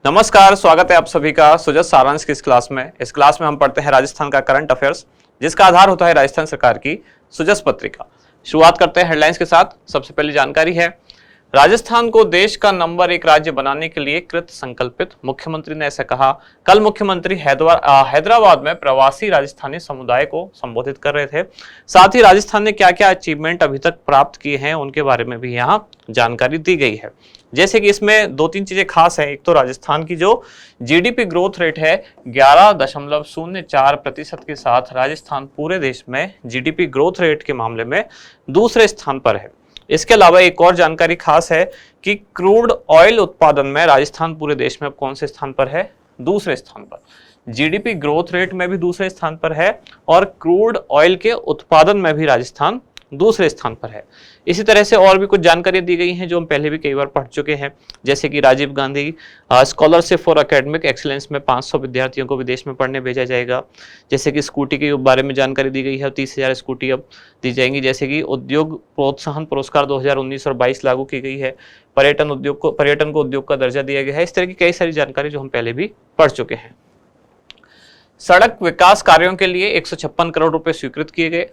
नमस्कार, स्वागत है आप सभी का सुजस सारांश की इस क्लास में। इस क्लास में हम पढ़ते हैं राजस्थान का करंट अफेयर्स, जिसका आधार होता है राजस्थान सरकार की सुजस पत्रिका। शुरुआत करते हैं हेडलाइंस के साथ। सबसे पहली जानकारी है, राजस्थान को देश का नंबर 1 राज्य बनाने के लिए कृत संकल्पित, मुख्यमंत्री ने ऐसा कहा। कल मुख्यमंत्री हैदराबाद में प्रवासी राजस्थानी समुदाय को संबोधित कर रहे थे। साथ ही राजस्थान ने क्या क्या अचीवमेंट अभी तक प्राप्त किए हैं उनके बारे में भी यहाँ जानकारी दी गई है। जैसे कि इसमें 2-3 चीजें खास है। एक तो राजस्थान की जो जीडीपी ग्रोथ रेट है 11.04% के साथ राजस्थान पूरे देश में जीडीपी ग्रोथ रेट के मामले में दूसरे स्थान पर है। इसके अलावा एक और जानकारी खास है कि क्रूड ऑयल उत्पादन में राजस्थान पूरे देश में कौन से स्थान पर है? दूसरे स्थान पर। जीडीपी ग्रोथ रेट में भी दूसरे स्थान पर है और क्रूड ऑयल के उत्पादन में भी राजस्थान दूसरे स्थान पर है। इसी तरह से और भी कुछ जानकारी दी गई हैं जो हम पहले भी कई बार पढ़ चुके हैं। जैसे कि Rajiv Gandhi scholarship for academic excellence में 500 विद्यार्थियों को विदेश में पढ़ने भेजा जाएगा। जैसे कि स्कूटी के बारे में जानकारी दी गई है, 30,000 स्कूटी अब दी जाएंगी। जैसे कि उद्योग प्रोत्साहन पुरस्कार 2019 और 22 लागू की गई है। पर्यटन को उद्योग का दर्जा दिया गया है। इस तरह की कई सारी जानकारी जो हम पहले भी पढ़ चुके हैं। सड़क विकास कार्यों के लिए 156 करोड़ रुपए स्वीकृत किए गए।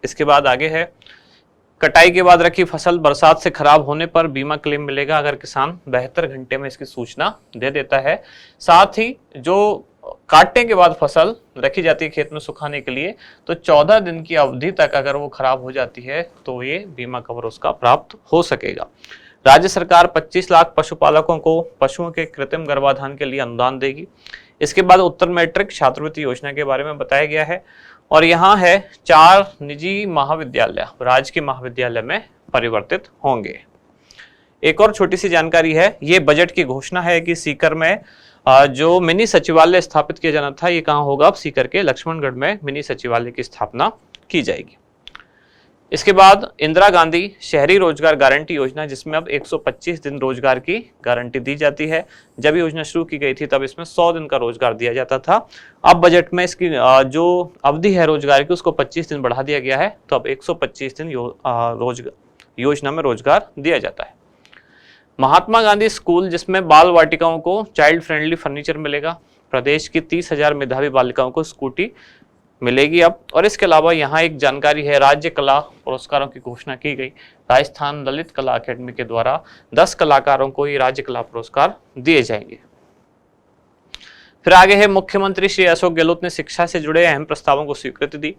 इसके बाद आगे है, कटाई के बाद रखी फसल बरसात से खराब होने पर बीमा क्लेम मिलेगा अगर किसान 72 घंटे में इसकी सूचना दे देता है। साथ ही जो काटने के बाद फसल रखी जाती है खेत में सुखाने के लिए, तो 14 दिन की अवधि तक अगर वो खराब हो जाती है तो ये बीमा कवर उसका प्राप्त हो सकेगा। राज्य सरकार 25 लाख पशुपालकों को पशुओं के कृत्रिम गर्भाधान के लिए अनुदान देगी। इसके बाद उत्तर मैट्रिक छात्रवृत्ति योजना के बारे में बताया गया है। और यहाँ है 4 निजी महाविद्यालय राजकीय महाविद्यालय में परिवर्तित होंगे। एक और छोटी सी जानकारी है, ये बजट की घोषणा है कि सीकर में जो मिनी सचिवालय स्थापित किया जाना था, ये कहाँ होगा? अब सीकर के लक्ष्मणगढ़ में मिनी सचिवालय की स्थापना की जाएगी। इसके बाद इंदिरा गांधी शहरी रोजगार गारंटी योजना, जिसमें अब 125 दिन रोजगार की गारंटी दी जाती है। जब योजना शुरू की गई थी तब इसमें 100 दिन का रोजगार दिया जाता था। अब बजट में इसकी जो अवधि है रोजगार की उसको 25 दिन बढ़ा दिया गया है, तो अब 125 दिन योजना में रोजगार दिया जाता है। महात्मा गांधी स्कूल, जिसमें बाल वाटिकाओं को चाइल्ड फ्रेंडली फर्नीचर मिलेगा। प्रदेश की 30,000 मेधावी बालिकाओं को स्कूटी मिलेगी अब। और इसके अलावा यहाँ एक जानकारी है, राज्य कला पुरस्कारों की घोषणा की गई। राजस्थान ललित कला अकेडमी के द्वारा 10 कलाकारों को ये राज्य कला पुरस्कार दिए जाएंगे। फिर आगे है, मुख्यमंत्री श्री अशोक गहलोत ने शिक्षा से जुड़े अहम प्रस्तावों को स्वीकृति दी।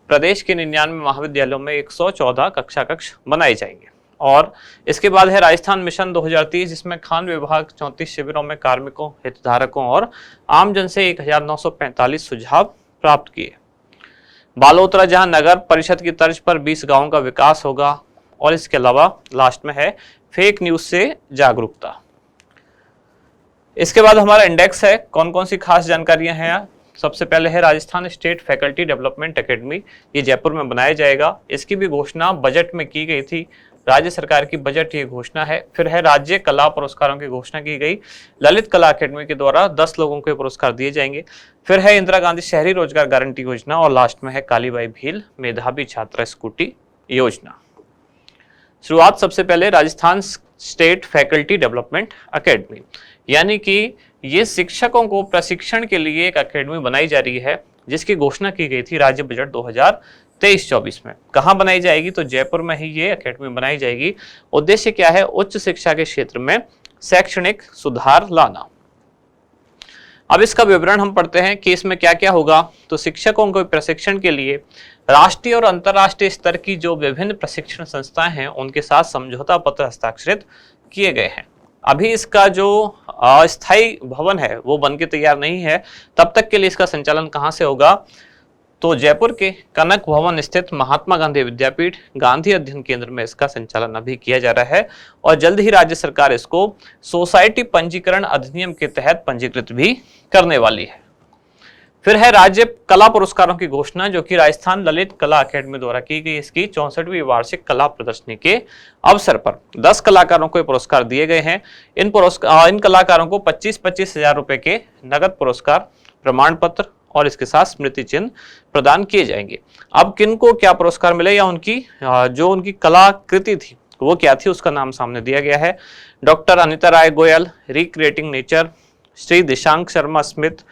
प्रदेश के 99 महाविद्यालयों में 114 कक्षा कक्ष बनाए जाएंगे। और इसके बाद है राजस्थान मिशन 2030, जिसमें खान विभाग 34 शिविरों में कार्मिकों, हितधारकों और आमजन से 1945 सुझाव प्राप्त किए। बालोतरा, जहां नगर परिषद की तर्ज पर 20 गांवों का विकास होगा। और इसके अलावा लास्ट में है फेक न्यूज से जागरूकता। इसके बाद हमारा इंडेक्स है, कौन कौन सी खास जानकारियां हैं यहाँ। सबसे पहले है Rajasthan state faculty development academy, ये जयपुर में बनाया जाएगा। इसकी भी घोषणा बजट में की गई थी। राज्य सरकार की बजट ये घोषणा है। फिर है राज्य कला पुरस्कारों की घोषणा की गई। ललित कला अकेडमी के द्वारा 10 लोगों को पुरस्कार दिए जाएंगे। फिर है इंदिरा गांधी शहरी रोजगार गारंटी योजना। और लास्ट में है कालीबाई भील मेधावी छात्रा स्कूटी योजना। शुरुआत सबसे पहले Rajasthan state faculty development academy, यानी कि ये शिक्षकों को प्रशिक्षण के लिए एक अकेडमी बनाई जा रही है, जिसकी घोषणा की गई थी राज्य बजट 2023-24 में। कहाँ बनाई जाएगी? तो जयपुर में ही ये अकेडमी बनाई जाएगी। उद्देश्य क्या है? उच्च शिक्षा के क्षेत्र में शैक्षणिक सुधार लाना। अब इसका विवरण हम पढ़ते हैं कि इसमें क्या क्या होगा। तो शिक्षकों को प्रशिक्षण के लिए राष्ट्रीय और अंतर्राष्ट्रीय स्तर की जो विभिन्न प्रशिक्षण संस्थाएं हैं उनके साथ समझौता पत्र हस्ताक्षरित किए गए हैं। अभी इसका जो अस्थायी भवन है वो बन के तैयार नहीं है। तब तक के लिए इसका संचालन कहाँ से होगा? तो जयपुर के कनक भवन स्थित महात्मा गांधी विद्यापीठ गांधी अध्ययन केंद्र में इसका संचालन अभी किया जा रहा है। और जल्द ही राज्य सरकार इसको सोसाइटी पंजीकरण अधिनियम के तहत पंजीकृत भी करने वाली है। फिर है राज्य कला पुरस्कारों की घोषणा, जो कि राजस्थान ललित कला अकेडमी द्वारा की गई। इसकी 64वीं वार्षिक कला प्रदर्शनी के अवसर पर 10 कलाकारों को पुरस्कार दिए गए हैं। इन कलाकारों को 25-25 हजार रुपए के नगद पुरस्कार, प्रमाण पत्र और इसके साथ स्मृति चिन्ह प्रदान किए जाएंगे। अब किनको क्या पुरस्कार मिले या उनकी जो उनकी कलाकृति थी वो क्या थी उसका नाम सामने दिया गया है। Doctor Anita Rai Goyal, recreating nature, Shri Dishank Sharma Smith,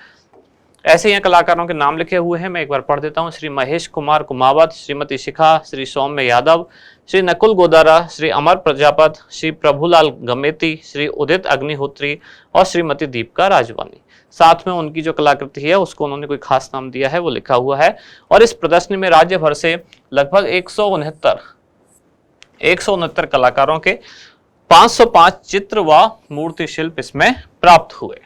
ऐसे यहाँ कलाकारों के नाम लिखे हुए हैं, मैं एक बार पढ़ देता हूँ। श्री महेश कुमार कुमावत, श्रीमती शिखा, श्री सौम्य यादव, श्री नकुल गोदारा, श्री अमर प्रजापत, श्री प्रभुलाल गमेती, श्री उदित अग्निहोत्री और श्रीमती दीपिका राजवानी। साथ में उनकी जो कलाकृति है उसको उन्होंने कोई खास नाम दिया है वो लिखा हुआ है। और इस प्रदर्शनी में राज्य भर से लगभग 169 कलाकारों के 505 चित्र व मूर्ति शिल्प इसमें प्राप्त हुए।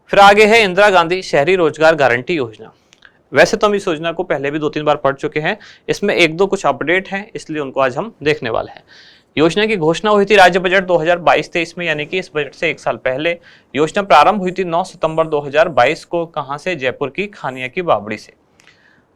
फिर आगे है इंदिरा गांधी शहरी रोजगार गारंटी योजना। वैसे तो हम इस योजना को पहले भी 2-3 बार पढ़ चुके हैं, इसमें 1-2 कुछ अपडेट हैं, इसलिए उनको आज हम देखने वाले हैं। योजना की घोषणा हुई थी राज्य बजट 2022-23 में, यानी कि इस बजट से 1 साल पहले। योजना प्रारंभ हुई थी 9 सितंबर 2022 को। कहां से? जयपुर की खानिया की बावड़ी से।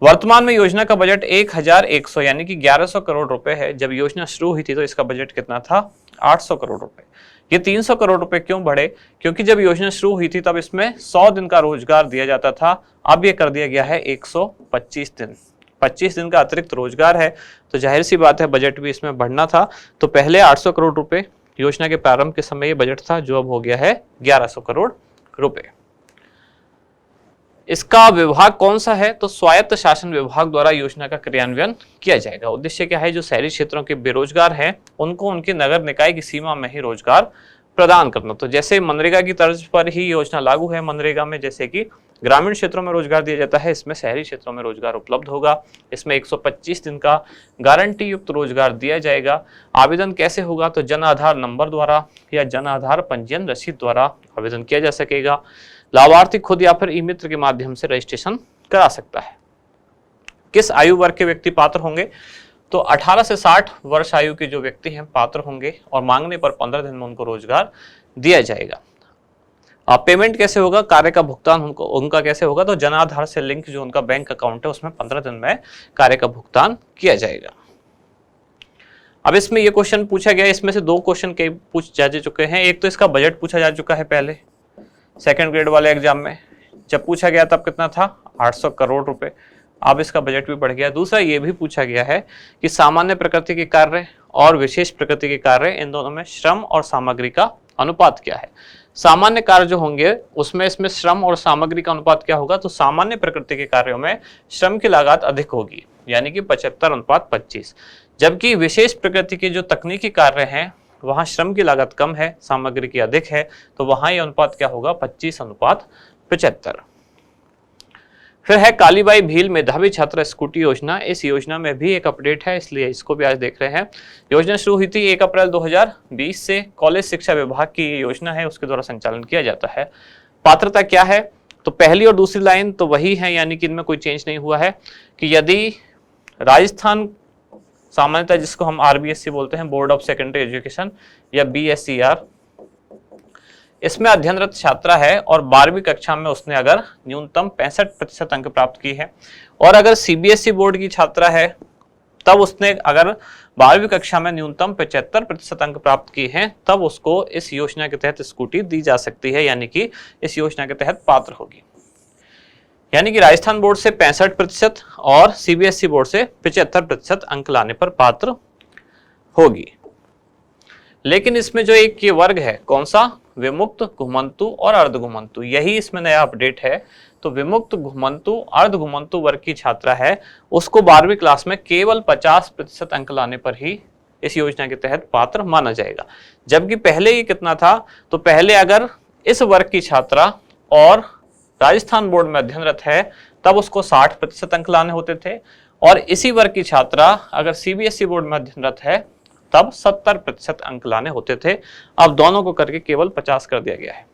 वर्तमान में योजना का बजट 1100 यानी कि 1100 करोड़ रुपए है। जब योजना शुरू हुई थी तो इसका बजट कितना था? 800 करोड़ रुपए। ये 300 करोड़ रुपए क्यों बढ़े? क्योंकि जब योजना शुरू हुई थी तब इसमें 100 दिन का रोजगार दिया जाता था, अब ये कर दिया गया है 125 दिन। 25 दिन का अतिरिक्त रोजगार है, तो जाहिर सी बात है बजट भी इसमें बढ़ना था। तो पहले 800 करोड़ रुपए योजना के प्रारंभ के समय ये बजट था, जो अब हो गया है 1100 करोड़ रुपए। इसका विभाग कौन सा है? तो स्वायत्त शासन विभाग द्वारा योजना का क्रियान्वयन किया जाएगा। उद्देश्य क्या है? जो शहरी क्षेत्रों के बेरोजगार हैं उनको उनके नगर निकाय की सीमा में ही रोजगार प्रदान करना। तो जैसे मनरेगा की तर्ज पर ही योजना लागू है। मनरेगा में जैसे कि ग्रामीण क्षेत्रों में रोजगार दिया जाता है, इसमें शहरी क्षेत्रों में रोजगार उपलब्ध होगा। इसमें 125 दिन का गारंटी युक्त रोजगार दिया जाएगा। आवेदन कैसे होगा? तो जन आधार नंबर द्वारा या जन आधार पंजीयन रसीद द्वारा आवेदन किया जा सकेगा। लाभार्थी खुद या फिर ई मित्र के माध्यम से रजिस्ट्रेशन करा सकता है। किस आयु वर्ग के व्यक्ति पात्र होंगे? तो 18 से 60 वर्ष आयु के जो व्यक्ति हैं पात्र होंगे और मांगने पर 15 दिन में उनको रोजगार दिया जाएगा। पेमेंट कैसे होगा? कार्य का भुगतान उनका कैसे होगा? तो जन आधार से लिंक जो उनका बैंक अकाउंट है उसमें 15 दिन में कार्य का भुगतान किया जाएगा। अब इसमें ये क्वेश्चन पूछा गया, इसमें से 2 क्वेश्चन के पूछ जा चुके हैं। एक तो इसका बजट पूछा जा चुका है पहले सेकंड ग्रेड वाले एग्जाम में, जब पूछा गया तब कितना था? 800 करोड़ रुपए। अब इसका बजट भी बढ़ गया। दूसरा ये भी पूछा गया है कि सामान्य प्रकृति के कार्य और विशेष प्रकृति के कार्य, इन दोनों में श्रम और सामग्री का अनुपात क्या है? सामान्य कार्य जो होंगे उसमें इसमें श्रम और सामग्री का अनुपात क्या होगा? तो सामान्य प्रकृति के कार्यों में श्रम की लागत अधिक होगी, यानी कि 75:25। जबकि विशेष प्रकृति के जो तकनीकी कार्य हैं वहां श्रम की लागत कम है, सामग्री की अधिक है, तो वहां यह अनुपात क्या होगा? 25:75। फिर है कालीबाई भील मेधावी छात्र स्कूटी योजना। इस योजना में भी एक अपडेट है, इसलिए इसको भी आज देख रहे हैं। योजना शुरू हुई थी 1 अप्रैल 2020 से। कॉलेज शिक्षा विभाग की ये योजना है, उसके द्वारा संचालन किया जाता है। पात्रता क्या है? तो पहली और दूसरी लाइन तो वही है, यानी कि इनमें कोई चेंज नहीं हुआ है कि यदि राजस्थान सामान्यतः जिसको हम RBSC बोलते हैं, बोर्ड ऑफ सेकेंडरी एजुकेशन या BSER, इसमें अध्ययनरत छात्रा है और 12वीं कक्षा में उसने अगर न्यूनतम 65% अंक प्राप्त की है, और अगर CBSE बोर्ड की छात्रा है तब उसने अगर 12वीं कक्षा में न्यूनतम 75% अंक प्राप्त किए हैं, तब उसको इस योजना के तहत स्कूटी दी जा सकती है, यानी कि इस योजना के तहत पात्र होगी। यानी कि राजस्थान बोर्ड से 65% और CBSE बोर्ड से 75% अंक लाने पर पात्र होगी। लेकिन इसमें जो एक ये वर्ग है, कौन सा? विमुक्त, घुमंतु और अर्धघुमंतु, यही इसमें नया अपडेट है। तो विमुक्त, घुमंतु, अर्धघुमंतु वर्ग की छात्रा है, उसको 12वीं क्लास में केवल 50% अंक लाने पर ही इस योजना के तहत पात्र माना जाएगा। जबकि पहले ये कितना था? तो पहले अगर इस वर्ग की छात्रा और राजस्थान बोर्ड में अध्ययनरत है तब उसको 60% अंक लाने होते थे, और इसी वर्ग की छात्रा अगर CBSE बोर्ड में अध्ययनरत है तब 70% अंक लाने होते थे। अब दोनों को करके केवल 50 कर दिया गया है।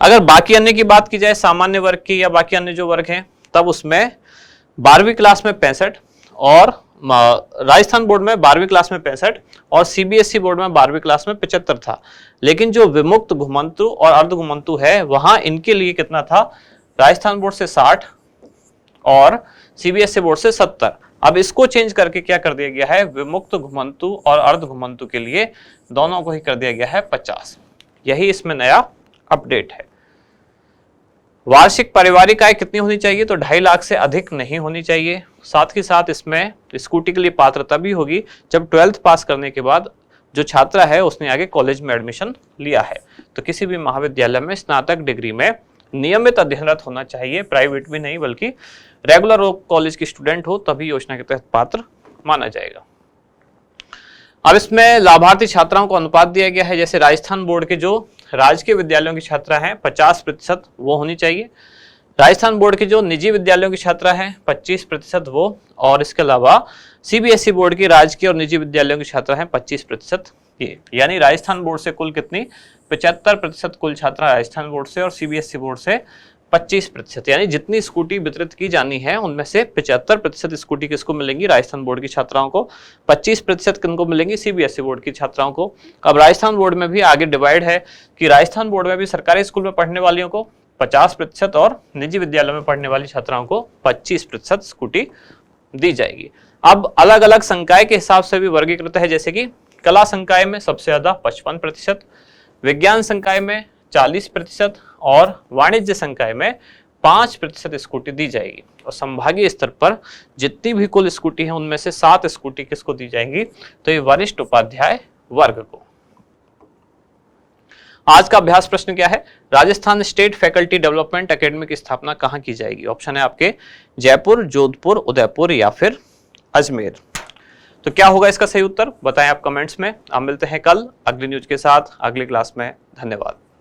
अगर बाकी अन्य की बात की जाए, सामान्य वर्ग की या बाकी अन्य जो वर्ग हैं, तब उसमें 12वीं क्लास में 65 और राजस्थान बोर्ड में 12वीं क्लास में 65 और CBSE बोर्ड में 12वीं क्लास में 75 था। लेकिन जो विमुक्त, घुमंतु और अर्धघुमंतु है वहां इनके लिए कितना था? राजस्थान बोर्ड से 60 और CBSE बोर्ड से 70। अब इसको चेंज करके क्या कर दिया गया है? विमुक्त, घुमंतु और अर्धघुमंतु के लिए दोनों को ही कर दिया गया है 50। यही इसमें नया अपडेट है। वार्षिक पारिवारिक आय कितनी होनी चाहिए? तो 2.5 लाख से अधिक नहीं होनी चाहिए। साथ ही साथ इसमें स्कूटी के लिए पात्रता भी होगी जब 12th पास करने के बाद जो छात्रा है उसने आगे कॉलेज में एडमिशन लिया है। तो किसी भी महाविद्यालय में स्नातक डिग्री में नियमित अध्ययनरत होना चाहिए, प्राइवेट भी नहीं बल्कि रेगुलर कॉलेज की स्टूडेंट हो तभी योजना के तहत पात्र माना जाएगा। अब इसमें लाभार्थी छात्राओं को अनुपात दिया गया है, जैसे राजस्थान बोर्ड के जो राजकीय विद्यालयों की छात्रा हैं 50% वो होनी चाहिए, राजस्थान बोर्ड के जो निजी विद्यालयों की छात्रा हैं 25% वो, और इसके अलावा सीबीएसई बोर्ड की राजकीय और निजी विद्यालयों की छात्रा हैं 25% ये। यानी राजस्थान बोर्ड से कुल कितनी 75% कुल छात्रा राजस्थान बोर्ड से और सीबीएसई बोर्ड से 25%। यानी जितनी स्कूटी वितरित की जानी है उनमें से 75% स्कूटी किसको मिलेंगी? राजस्थान बोर्ड की छात्राओं को। 25% किनको मिलेंगी? सीबीएसई बोर्ड की छात्राओं को। अब राजस्थान बोर्ड में भी आगे डिवाइड है कि राजस्थान बोर्ड में भी सरकारी स्कूल में पढ़ने वालियों को 50% और निजी विद्यालयों में पढ़ने वाली छात्राओं को 25% स्कूटी दी जाएगी। अब अलग अलग संकाय के हिसाब से भी वर्गीकृत है, जैसे कि कला संकाय में सबसे ज्यादा 55%, विज्ञान संकाय में 40% और वाणिज्य संकाय में 5% स्कूटी दी जाएगी। और संभागीय स्तर पर जितनी भी कुल स्कूटी है उनमें से 7 स्कूटी किसको दी जाएंगी? तो ये वरिष्ठ उपाध्याय वर्ग को। आज का अभ्यास प्रश्न क्या है? Rajasthan state faculty development academy की स्थापना कहाँ की जाएगी? ऑप्शन है आपके जयपुर, जोधपुर, उदयपुर या फिर अजमेर। तो क्या होगा इसका सही उत्तर? बताएं आप कमेंट्स में। आप मिलते हैं कल अगली न्यूज के साथ अगली क्लास में। धन्यवाद।